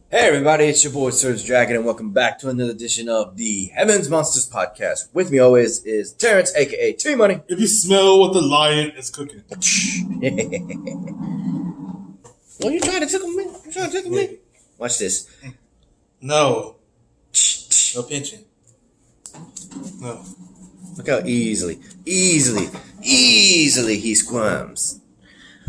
Hey everybody, it's your boy SergDragon, and welcome back to another edition of the Heavens Monsters Podcast. With me always is Terrence, aka T-Money. If you smell what the lion is cooking. Well, you trying to tickle me? You trying to tickle me? Watch this. No. No pinching. No. Look how easily he squirms.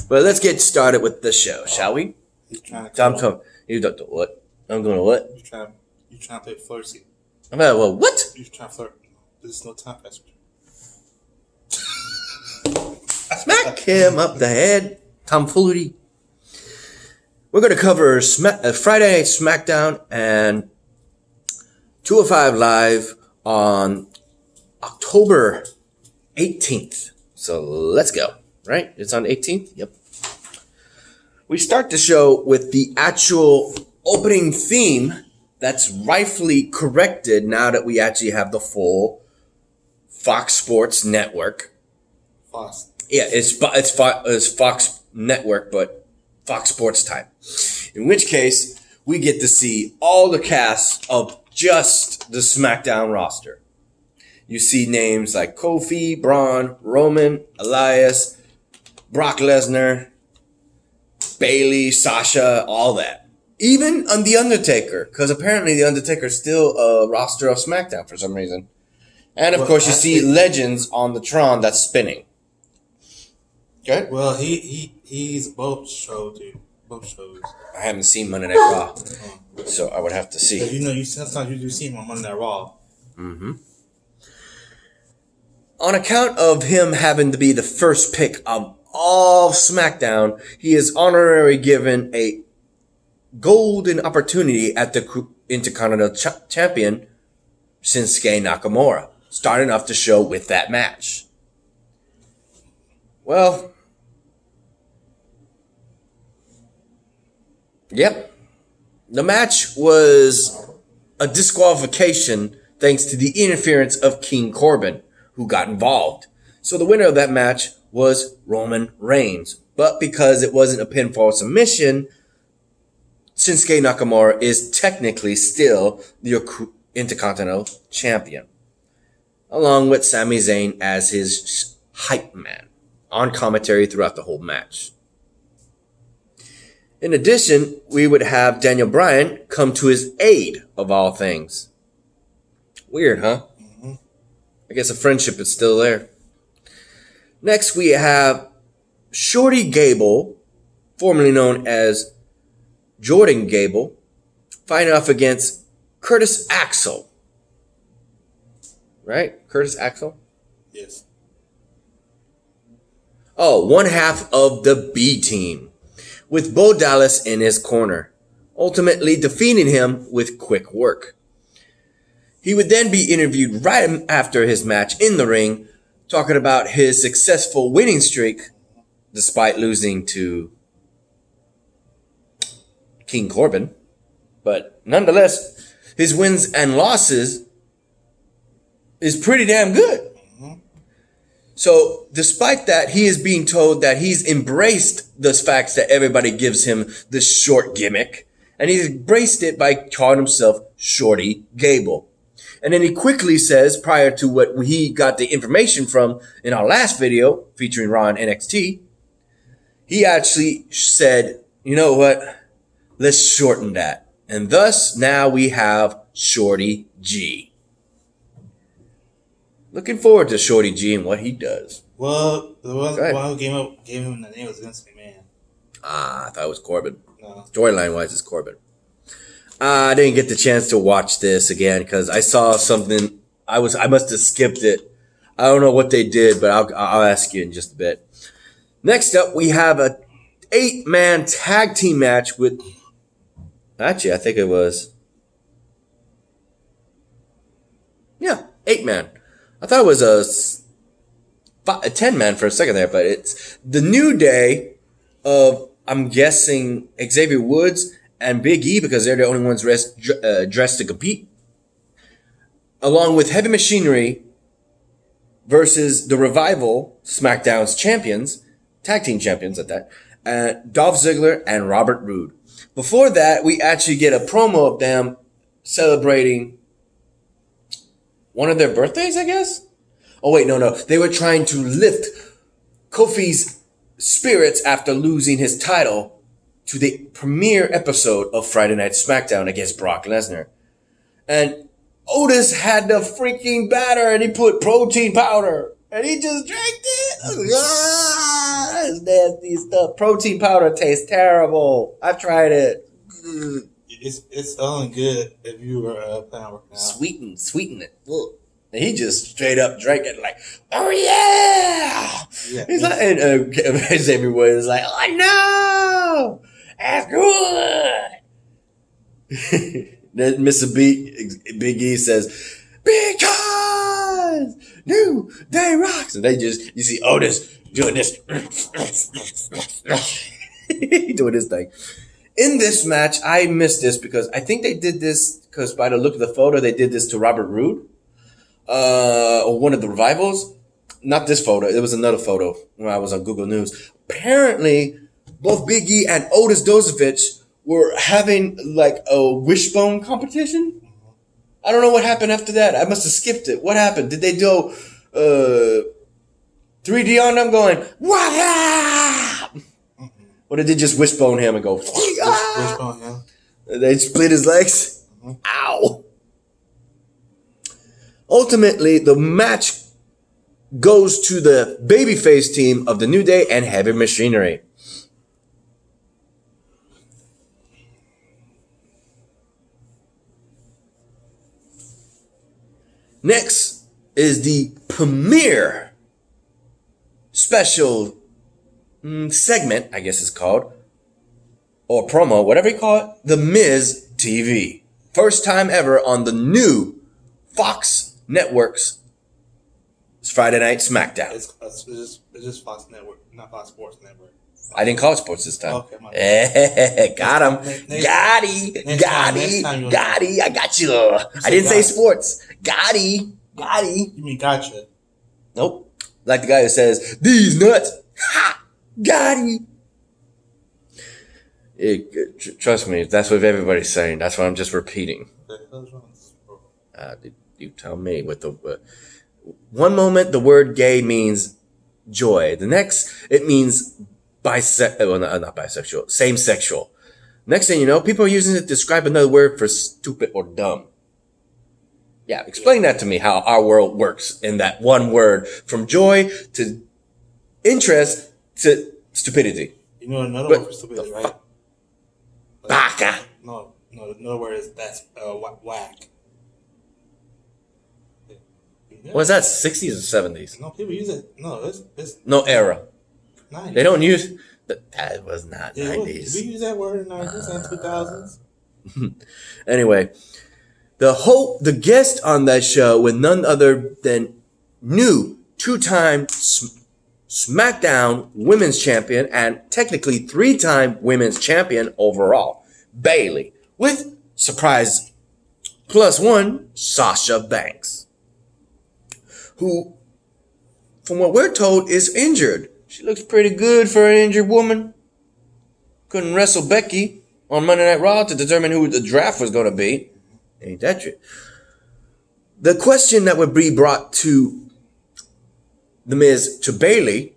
Well, let's get started with the show, shall we? He's trying to Tom, come. You don't do what? I'm going to what? You trying to play flirty. I'm about well, what? You trying to flirt. There's no time passage. Smack him up the head, tomfoolery. We're going to cover Friday Smackdown and 205 Live on October 18th. So let's go. Right? It's on 18th? Yep. We start the show with the actual opening theme that's rightfully corrected now that we actually have the full Fox Sports Network. Fox. Yeah, it's Fox Network, but Fox Sports time. In which case, we get to see all the cast of just the SmackDown roster. You see names like Kofi, Braun, Roman, Elias, Brock Lesnar, Bailey, Sasha, all that. Even on The Undertaker, because apparently The Undertaker's still a roster of SmackDown for some reason. And of course, you see legends on the Tron that's spinning. Okay? Well, he's both shows, dude. Both shows. I haven't seen Monday Night Raw, so I would have to see. You sometimes you do see him on Monday Night Raw. Mm-hmm. On account of him having to be the first pick of all SmackDown, he is honorarily given a golden opportunity at the Intercontinental Champion, Shinsuke Nakamura, starting off the show with that match. Well, yep. The match was a disqualification thanks to the interference of King Corbin, who got involved. So the winner of that match was Roman Reigns. But because it wasn't a pinfall submission, Shinsuke Nakamura is technically still the Intercontinental Champion, along with Sami Zayn as his hype man on commentary throughout the whole match. In addition, we would have Daniel Bryan come to his aid, of all things. Weird, huh? Mm-hmm. I guess a friendship is still there. Next, we have Shorty Gable, formerly known as Jordan Gable, fighting off against Curtis Axel. Right? Curtis Axel? Yes. Oh, one half of the B team, with Bo Dallas in his corner, ultimately defeating him with quick work. He would then be interviewed right after his match in the ring, talking about his successful winning streak, despite losing to King Corbin. But nonetheless, his wins and losses is pretty damn good. Mm-hmm. So despite that, he is being told that he's embraced the fact that everybody gives him this short gimmick. And he's embraced it by calling himself Shorty Gable. And then he quickly says, prior to what he got the information from in our last video featuring Raw and NXT, he actually said, you know what? Let's shorten that. And thus, now we have Shorty G. Looking forward to Shorty G and what he does. Well, the one who gave him the name was Vince McMahon. I thought it was Corbin. No. Storyline-wise, it's Corbin. I didn't get the chance to watch this again because I saw something. I must have skipped it. I don't know what they did, but I'll ask you in just a bit. Next up, we have a 8-man tag team match with. Actually, I think it was. Yeah, 8-man. I thought it was a 10-man for a second there, but it's the New Day of, I'm guessing, Xavier Woods and Big E, because they're the only ones dressed to compete, along with Heavy Machinery versus the Revival, SmackDown's champions, tag team champions at that, Dolph Ziggler and Robert Roode. Before that, we actually get a promo of them celebrating one of their birthdays, I guess? Oh, wait, no. They were trying to lift Kofi's spirits after losing his title to the premiere episode of Friday Night Smackdown against Brock Lesnar. And Otis had the freaking batter and he put protein powder and he just drank it. It's nasty stuff. Protein powder tastes terrible. I've tried it. It's only good if you were planning on working out. Sweeten it. Ugh. And he just straight up drank it like, oh yeah! He's like, and Xavier was like, oh no! That's good! Then Mr. Big E says, because New Day rocks! And they just, you see Otis doing this. Doing his thing. In this match, I missed this because I think they did this because by the look of the photo, they did this to Robert Roode. Or one of the revivals. Not this photo. It was another photo when I was on Google News. Apparently, both Big E and Otis Dozovich were having like a wishbone competition. I don't know what happened after that. I must have skipped it. What happened? Did they do 3D on them going, what? Or did they just wishbone him and go, Wishbone him. They split his legs? Ow. Ultimately, the match goes to the babyface team of the New Day and Heavy Machinery. Next is the premiere special segment, I guess it's called, or promo, whatever you call it, The Miz TV. First time ever on the new Fox Network's Friday Night Smackdown. It's just Fox Network, not Fox Sports Network. I didn't call it sports this time. Okay, my bad. Got him. Got he. I got you. I didn't say sports. Got he. You mean gotcha? Nope. Like the guy who says, these nuts. Ha! Got he. Trust me, that's what everybody's saying. That's what I'm just repeating. You tell me. With the one moment, the word gay means joy. The next, it means not bisexual, same sexual. Next thing you know, people are using it to describe another word for stupid or dumb. Yeah, explain that to me, how our world works in that one word, from joy to interest to stupidity. You know another word for stupidity, right? Baka. No, another word is that's whack. Yeah. Was that 60s or 70s? No, people use it. No, it's no era. 90s. They don't use that. Was not 90s. We use that word in 90s and 2000s. Anyway, the guest on that show was none other than new two-time SmackDown Women's Champion and technically three-time Women's Champion overall, Bayley, with surprise +1 Sasha Banks, who, from what we're told, is injured. She looks pretty good for an injured woman. Couldn't wrestle Becky on Monday Night Raw to determine who the draft was going to be. Ain't that true? The question that would be brought to The Miz, to Bayley,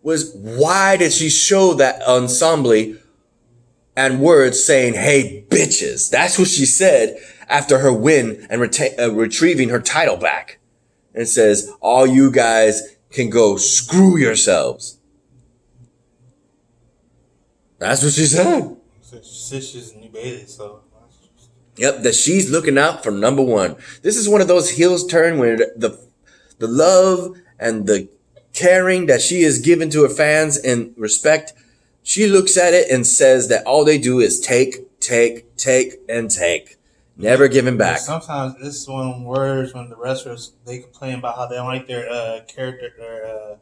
was why did she show that ensemble and words saying, hey, bitches? That's what she said after her win and retrieving her title back. And says, all you guys can go screw yourselves. That's what she said. She said she's a new Bayley, so. Yep, that she's looking out for number one. This is one of those heels turn where the love and the caring that she is given to her fans and respect, she looks at it and says that all they do is take, and take. Never giving back. Sometimes it's one of them words when the wrestlers, they complain about how they don't like their character, their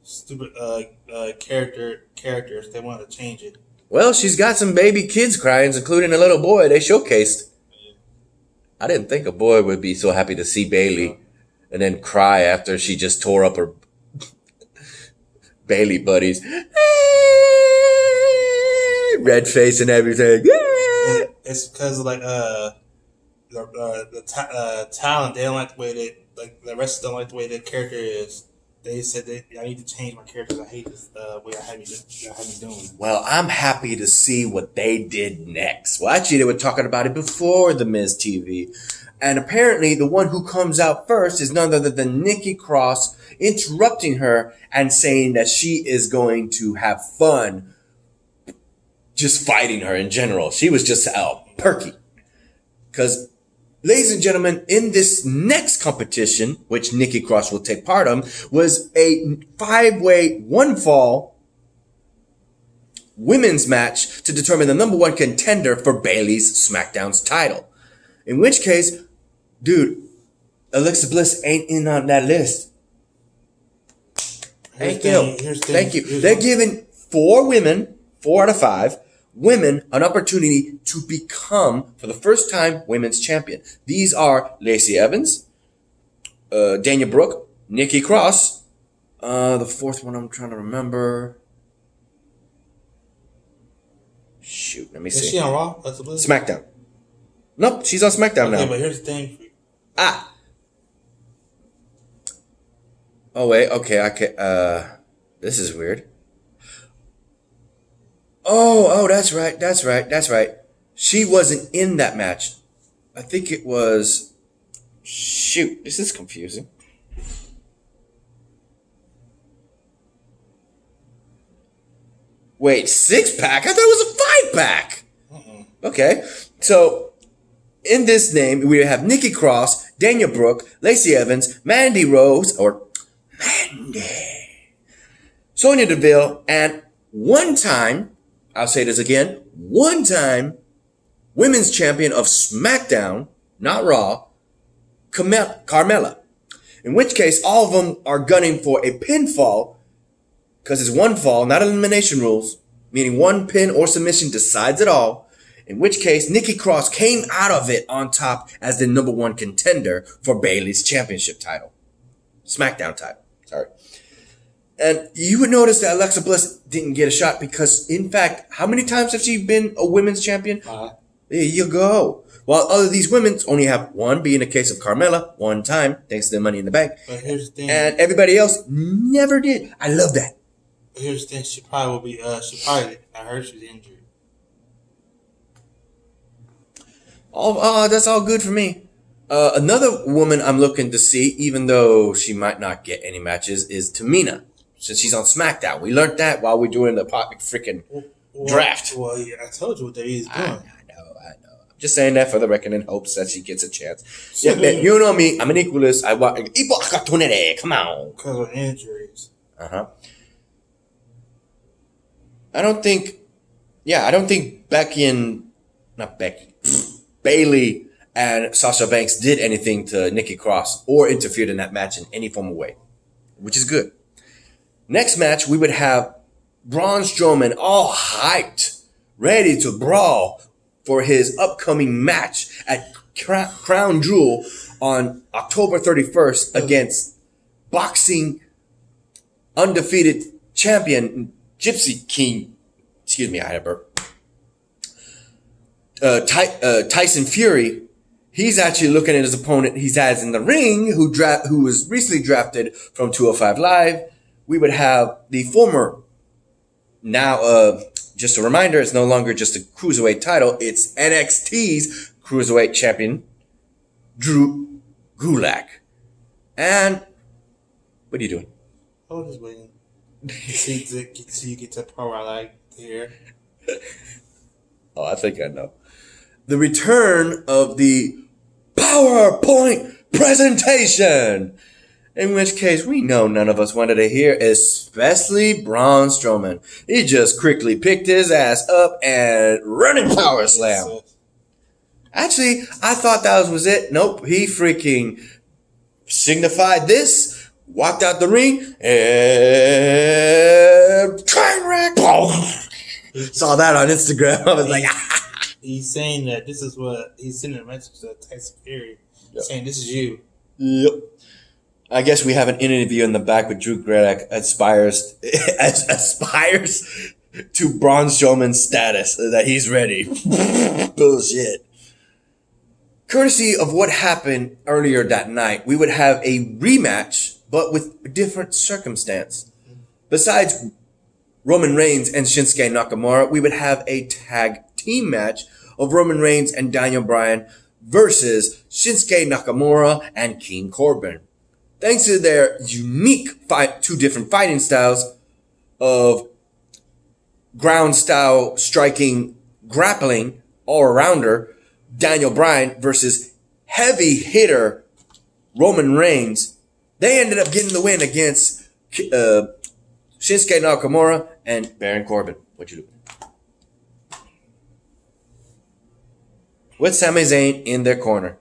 stupid characters. They want to change it. Well, she's got some baby kids crying, including a little boy they showcased. I didn't think a boy would be so happy to see Bayley and then cry after she just tore up her red face and everything. It's because of like the talent. They don't like the way the rest don't like the way the character is. They said I need to change my characters. I hate this way I have me doing. Well, I'm happy to see what they did next. Well, actually, they were talking about it before the Miz TV. And apparently, the one who comes out first is none other than Nikki Cross, interrupting her and saying that she is going to have fun just fighting her in general. She was just perky. Because, ladies and gentlemen, in this next competition, which Nikki Cross will take part of, was a 5-way, 1-fall women's match to determine the number 1 contender for Bayley's SmackDown's title. In which case, dude, Alexa Bliss ain't in on that list. Thank you. They're giving 4 women, 4 out of 5 women, an opportunity to become, for the first time, women's champion. These are Lacey Evans, Daniel Brooke, Nikki Cross, the 4th one I'm trying to remember. Shoot, let me see. Is she on Raw? That's SmackDown. Nope, she's on SmackDown now. Okay, but here's the thing. Oh, wait, okay, this is weird. Oh, that's right. She wasn't in that match. I think it was... Shoot, this is confusing. Wait, 6-pack? I thought it was a 5-pack. Okay, so in this name, we have Nikki Cross, Daniel Brooke, Lacey Evans, Mandy Rose, Sonya Deville, and one-time, I'll say this again, one-time women's champion of SmackDown, not Raw, Carmella. In which case, all of them are gunning for a pinfall, because it's 1 fall, not elimination rules, meaning 1 pin or submission decides it all. In which case, Nikki Cross came out of it on top as the number 1 contender for Bayley's championship title. SmackDown title, sorry. And you would notice that Alexa Bliss didn't get a shot because, in fact, how many times have she been a women's champion? There you go. While all of these women only have 1, being the case of Carmella, 1 time, thanks to the Money in the Bank. But here's the thing. And everybody else never did. I love that. Here's the thing. She probably will be, I heard she's injured. That's all good for me. Another woman I'm looking to see, even though she might not get any matches, is Tamina. Since she's on SmackDown. We learned that while we're doing the freaking draft. Well, yeah, I told you what they is doing. I know. I'm just saying that for the record in hopes that she gets a chance. Yeah, man, you know me. I'm an equalist. I want equal opportunity. Come on. Because of injuries. I don't think Bayley and Sasha Banks did anything to Nikki Cross or interfered in that match in any form of way, which is good. Next match, we would have Braun Strowman all hyped, ready to brawl for his upcoming match at Crown Jewel on October 31st against boxing undefeated champion Gypsy King. Excuse me, I had a burp. Tyson Fury. He's actually looking at his opponent he has in the ring, who was recently drafted from 205 Live. We would have the former, now, just a reminder, it's no longer just a Cruiserweight title. It's NXT's Cruiserweight champion, Drew Gulak. And, what are you doing? I was just waiting. See you get to the part where I like to hear. Oh, I think I know. The return of the PowerPoint presentation. In which case, we know none of us wanted to hear, especially Braun Strowman. He just quickly picked his ass up and running power slam. Actually, I thought that was it. Nope, he freaking signified this, walked out the ring, and train wreck. Saw that on Instagram. I was like, he's saying that this is what he's sending a message to Tyson Fury, saying this is you. Yep. I guess we have an interview in the back with Drew Gulak aspires to Braun Strowman's status that he's ready. Bullshit. Courtesy of what happened earlier that night, we would have a rematch, but with a different circumstance. Besides Roman Reigns and Shinsuke Nakamura, we would have a tag team match of Roman Reigns and Daniel Bryan versus Shinsuke Nakamura and King Corbin. Thanks to their unique two different fighting styles of ground style striking, grappling, all-arounder, Daniel Bryan versus heavy hitter Roman Reigns, they ended up getting the win against Shinsuke Nakamura and Baron Corbin. What you doing? With Sami Zayn in their corner.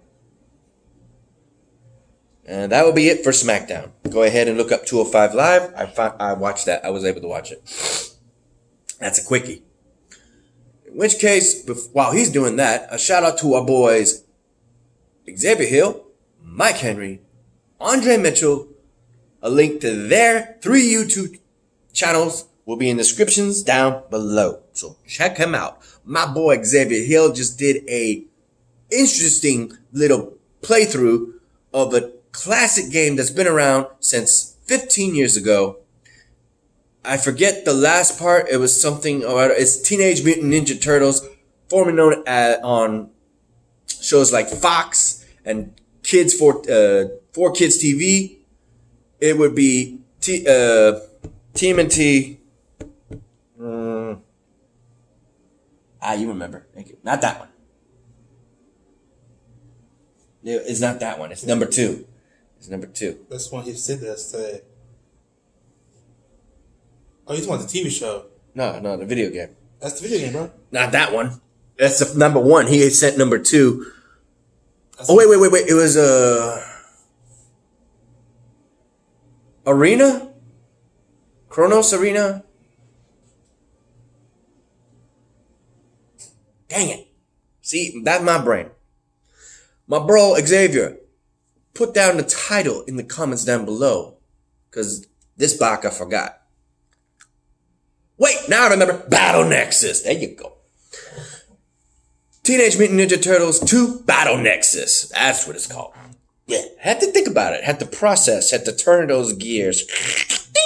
And that will be it for SmackDown. Go ahead and look up 205 Live. I watched that. I was able to watch it. That's a quickie. In which case, while he's doing that, a shout out to our boys Xavier Hill, Mike Henry, Andre Mitchell. A link to their 3 YouTube channels will be in the descriptions down below. So check him out. My boy Xavier Hill just did a interesting little playthrough of a classic game that's been around since 15 years ago. I forget the last part. It was something about it's Teenage Mutant Ninja Turtles, formerly known on shows like Fox and Kids for Kids TV. It would be TMNT. You remember? Thank you. Not that one. It's not that one. It's number 2. It's number 2. That's one he said that today. Oh, you talking about the TV show? No, the video game. That's the video game, bro. Not that one. That's the number 1. He had sent number 2. Wait. It was Arena? Kronos Arena? Dang it. See, that's my brain. My bro, Xavier, put down the title in the comments down below. Because this baka forgot. Wait, now I remember. Battle Nexus. There you go. Teenage Mutant Ninja Turtles 2 Battle Nexus. That's what it's called. Yeah, had to think about it. Had to process. Had to turn those gears. Ding!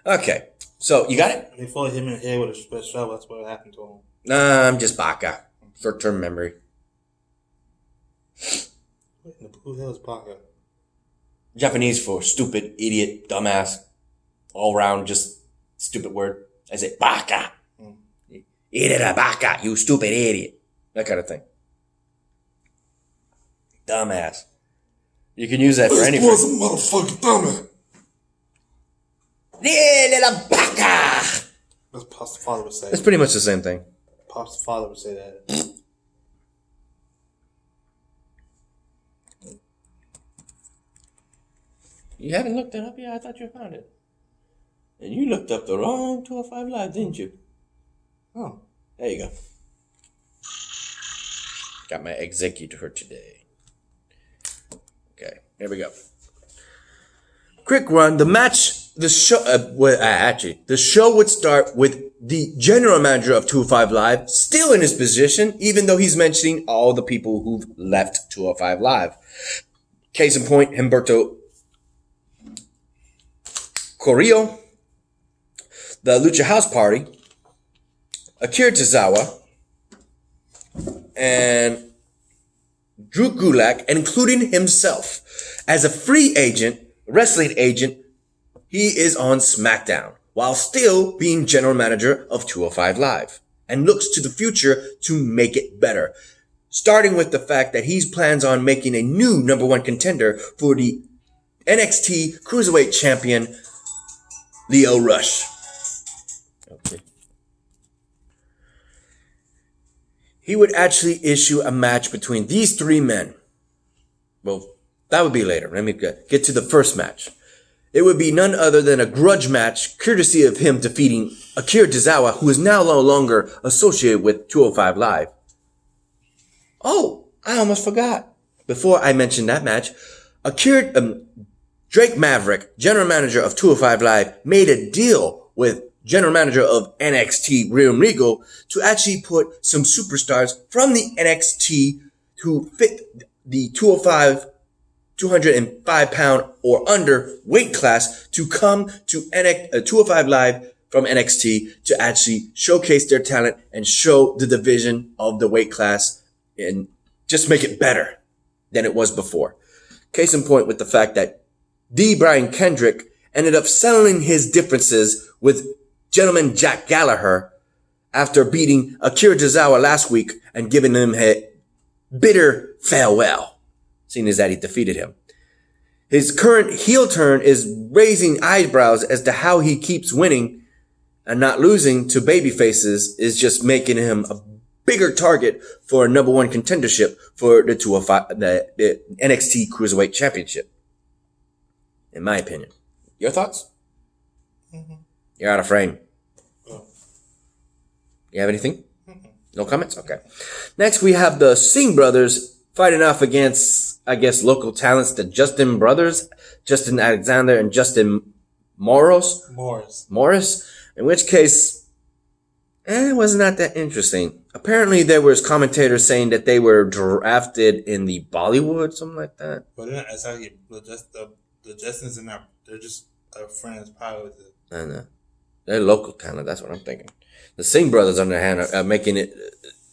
Okay, so you got it? They fully hit him in the head with a shovel. That's what happened to him. Nah, I'm just baka. Short-term memory. Who the hell is baka? Japanese for stupid, idiot, dumbass, all round, just stupid word. I say baka. Irera baka, you stupid idiot. That kind of thing. Dumbass. You can use that for anything. This boy's a motherfucking dumbass. Little baka. That's Pop's father would say. It's pretty much the same thing. Pop's father would say that. You haven't looked it up yet? I thought you found it. And you looked up the wrong 205 Live, didn't you? Oh. There you go. Got my executor today. Okay, here we go. Quick run. The show would start with the general manager of 205 Live still in his position, even though he's mentioning all the people who've left 205 Live. Case in point, Humberto Carrillo, the Lucha House Party, Akira Tozawa, and Drew Gulak, and including himself. As a free agent, wrestling agent, he is on SmackDown, while still being general manager of 205 Live, and looks to the future to make it better. Starting with the fact that he plans on making a new number 1 contender for the NXT Cruiserweight Champion, Lio Rush. Okay. He would actually issue a match between these 3 men. Well, that would be later. Let me get to the first match. It would be none other than a grudge match, courtesy of him defeating Akira Tozawa, who is now no longer associated with 205 Live. Oh, I almost forgot. Before I mentioned that match, Drake Maverick, general manager of 205 Live, made a deal with general manager of NXT, Real Regal, to actually put some superstars from the NXT who fit the 205 pound or under weight class to come to 205 Live from NXT to actually showcase their talent and show the division of the weight class and just make it better than it was before. Case in point with the fact that Brian Kendrick ended up settling his differences with gentleman Jack Gallagher after beating Akira Tozawa last week and giving him a bitter farewell, seeing as that he defeated him. His current heel turn is raising eyebrows as to how he keeps winning and not losing to babyfaces is just making him a bigger target for a number one contendership for the 205, the NXT Cruiserweight Championship. In my opinion. Your thoughts? Mm-hmm. You're out of frame. Oh. You have anything? Mm-hmm. No comments? Okay. Next, we have the Singh brothers fighting off against, I guess, local talents, the Justin brothers, Justin Alexander and Justin Morris. In which case, it was not that interesting. Apparently, there was commentators saying that they were drafted in the Bollywood, something like that. But that's how the Justins and they're just friends, probably with it. I know. They're local talent. That's what I'm thinking. The Singh brothers, on their hand, are making it,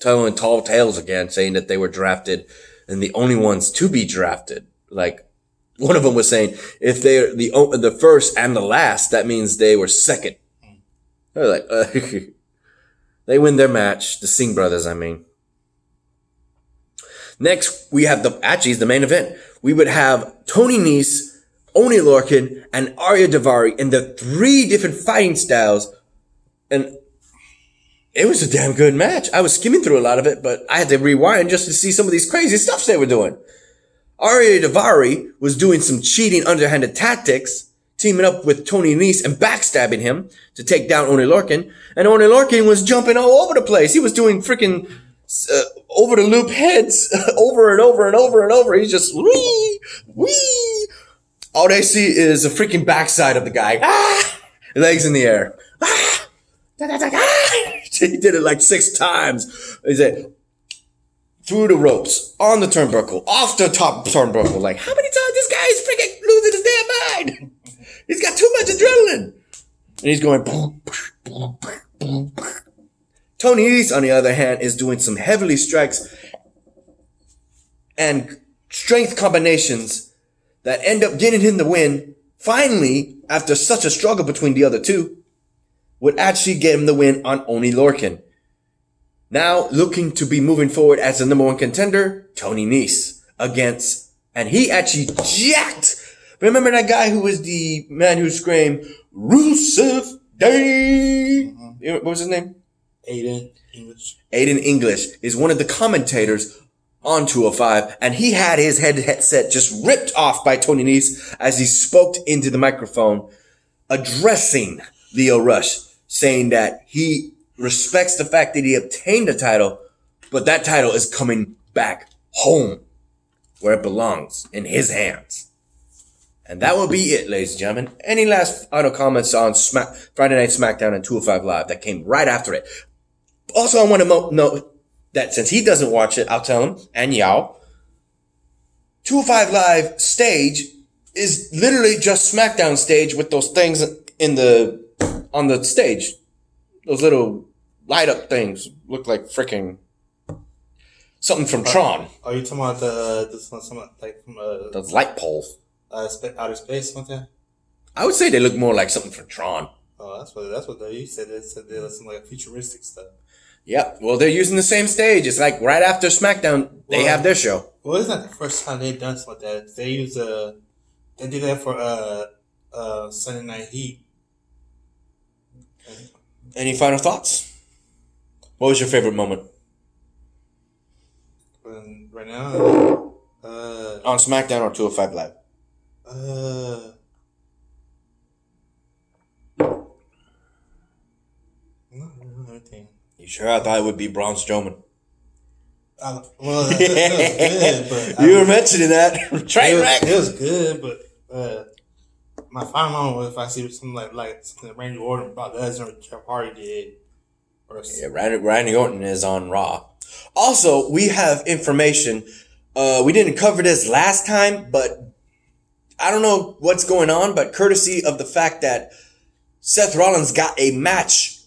telling tall tales again, saying that they were drafted and the only ones to be drafted. Like, one of them was saying, if they're the first and the last, that means they were second. They're like, they win their match. The Singh brothers, I mean. Next, we have the main event. We would have Tony Nese, Oney Lorcan, and Arya Daivari in the 3 different fighting styles. And it was a damn good match. I was skimming through a lot of it, but I had to rewind just to see some of these crazy stuff they were doing. Arya Daivari was doing some cheating, underhanded tactics, teaming up with Tony Nese and backstabbing him to take down Oney Lorcan. And Oney Lorcan was jumping all over the place. He was doing freaking over the loop heads over and over and over and over. He's just wee. All they see is a freaking backside of the guy. Legs in the air. He did it like 6 times. He said, through the ropes, on the turnbuckle, off the top turnbuckle. Like, how many times this guy is freaking losing his damn mind? He's got too much adrenaline. And he's going boom, boom, boom. Tony Nese, on the other hand, is doing some heavily strikes and strength combinations that end up getting him the win. Finally, after such a struggle between the other two, would actually get him the win on Oney Lorcan. Now, looking to be moving forward as the number 1 contender, Tony Nese against, and he actually jacked. Remember that guy who was the man who screamed, Rusev Day? Mm-hmm. What was his name? Aiden English. Aiden English is one of the commentators on 205, and he had his headset just ripped off by Tony Nese as he spoke into the microphone, addressing Lio Rush, saying that he respects the fact that he obtained the title, but that title is coming back home where it belongs, in his hands. And that will be it, ladies and gentlemen. Any last final comments on Friday Night Smackdown and 205 Live that came right after it? Also, I want to note that since he doesn't watch it, I'll tell him, and y'all, 205 Live stage is literally just Smackdown stage with those things on the stage. Those little light up things look like freaking something from Tron. Are you talking about this one, like from those light poles? Outer space, something. I would say they look more like something from Tron. Oh, that's what you said. They said they look some like futuristic stuff. Yep. Well, they're using the same stage. It's like right after Smackdown, they have their show. Well, it's not the first time they've done something like that. They did that for Sunday Night Heat. Any final thoughts? What was your favorite moment? Right now, on SmackDown or 205 Live? Everything. You sure? I thought it would be Braun Strowman. Well, that was good, but you were mentioning that. Train wreck. It was good, but My final moment if I see something like something that Randy Orton about Lesnar or Jeff Hardy did. Yeah, Randy Orton is on Raw. Also, we have information. We didn't cover this last time, but I don't know what's going on, but courtesy of the fact that Seth Rollins got a match,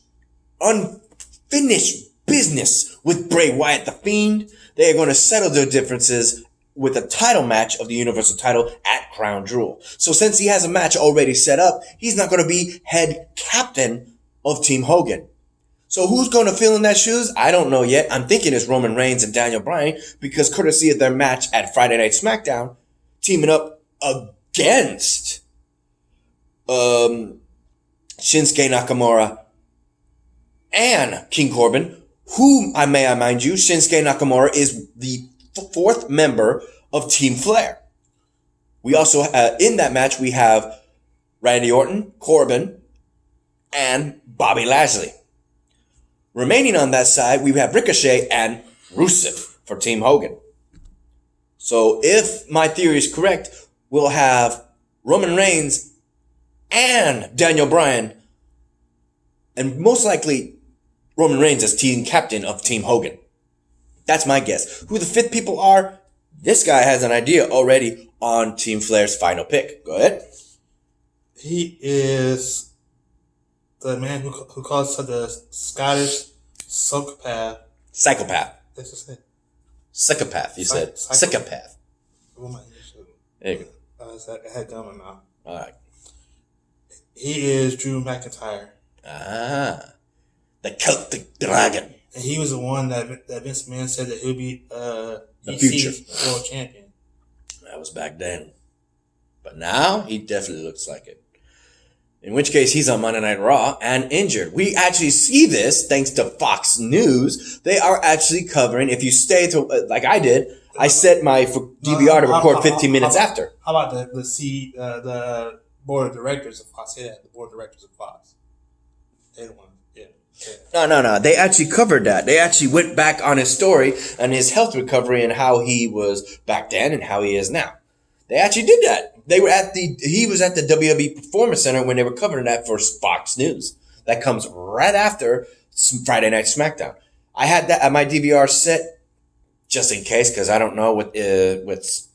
unfinished business with Bray Wyatt, the Fiend, they are going to settle their differences with a title match of the Universal title at Crown Jewel. So since he has a match already set up, he's not going to be head captain of Team Hogan. So who's going to fill in that shoes? I don't know yet. I'm thinking it's Roman Reigns and Daniel Bryan because courtesy of their match at Friday Night Smackdown, teaming up against Shinsuke Nakamura and King Corbin, whom I mind you, Shinsuke Nakamura is the fourth member of Team Flair. We also, in that match, we have Randy Orton, Corbin, and Bobby Lashley. Remaining on that side, we have Ricochet and Rusev for Team Hogan. So if my theory is correct, we'll have Roman Reigns and Daniel Bryan, and most likely Roman Reigns as team captain of Team Hogan. That's my guess. Who the fifth people are, this guy has an idea already on Team Flair's final pick. Go ahead. He is the man who calls himself the Scottish psychopath. Psychopath. That's just it. Psychopath, you said. Psychopath. What am I There you go. I had gum in my mouth. All right. He is Drew McIntyre. Ah. The Celtic Dragon. And he was the one that Vince McMahon said that he'll be the future future world champion. That was back then. But now, he definitely looks like it. In which case, he's on Monday Night Raw and injured. We actually see this thanks to Fox News. They are actually covering, if you stay to, like I did, I set my DVR to record 15 minutes after. How about the board of directors of Fox? Say that, the board of directors of Fox. They the one, yeah. No. They actually covered that. They actually went back on his story and his health recovery and how he was back then and how he is now. They actually did that. He was at the WWE Performance Center when they were covering that for Fox News. That comes right after Friday Night Smackdown. I had that at my DVR set just in case, because I don't know with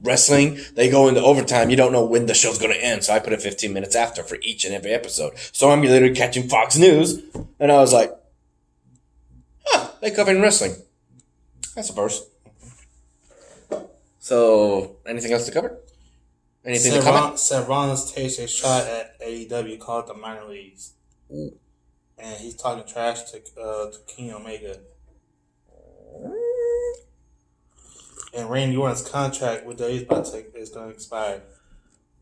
wrestling, they go into overtime. You don't know when the show's going to end. So I put it 15 minutes after for each and every episode. So I'm literally catching Fox News. And I was like, they covering wrestling. I suppose. So, anything else to cover? Anything to comment? Seth Rollins takes a shot at AEW called the minor leagues. Ooh. And he's talking trash to King Omega. And Randy Orton's contract with WWE is going to expire.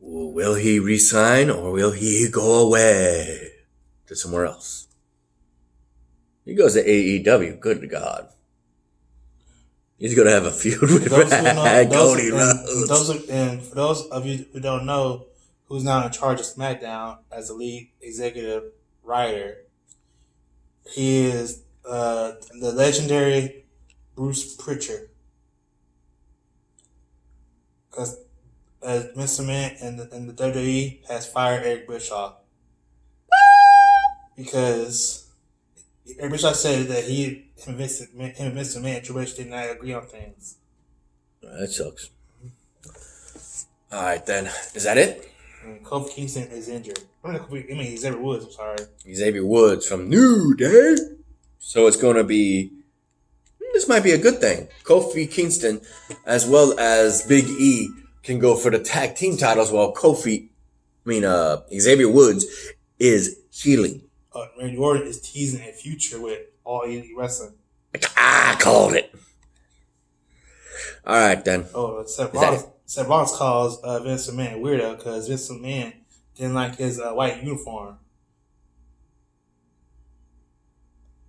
Will he resign or will he go away to somewhere else? He goes to AEW. Good God. He's going to have a feud with Cody Rhodes. And for those of you who don't know, who's now in charge of SmackDown as the lead executive writer, he is the legendary Bruce Pritchard. Because Mr. Man and the WWE has fired Eric Bischoff. Because Eric Bischoff said that him and Mr. Man and Triple H did not agree on things. That sucks. All right, then. Is that it? And Kofi Kingston is injured. Xavier Woods, I'm sorry. Xavier Woods from New Day. So it's going to be... This might be a good thing. Kofi Kingston, as well as Big E, can go for the tag team titles while Xavier Woods is healing. Randy Orton is teasing a future with All Elite Wrestling. I called it. All right, then. Seth Rollins calls Vince McMahon a weirdo because Vince McMahon didn't like his white uniform.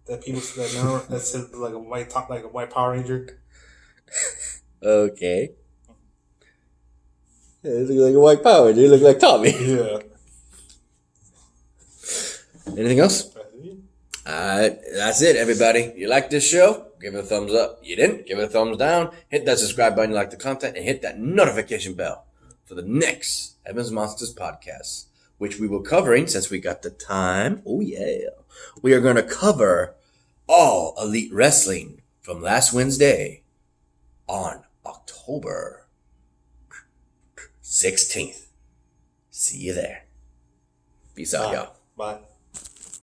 That people that said like a white top, like a white Power Ranger. Okay. Yeah, it looks like a white Power Ranger. You look like Tommy. Yeah. Anything else? That's it, everybody. You like this show? Give it a thumbs up. You didn't? Give it a thumbs down. Hit that subscribe button, like the content, and hit that notification bell for the next Evans Monsters podcast, which we will covering since we got the time. Oh yeah. We are going to cover all Elite Wrestling from last Wednesday on October 16th. See you there. Peace out, y'all. Bye.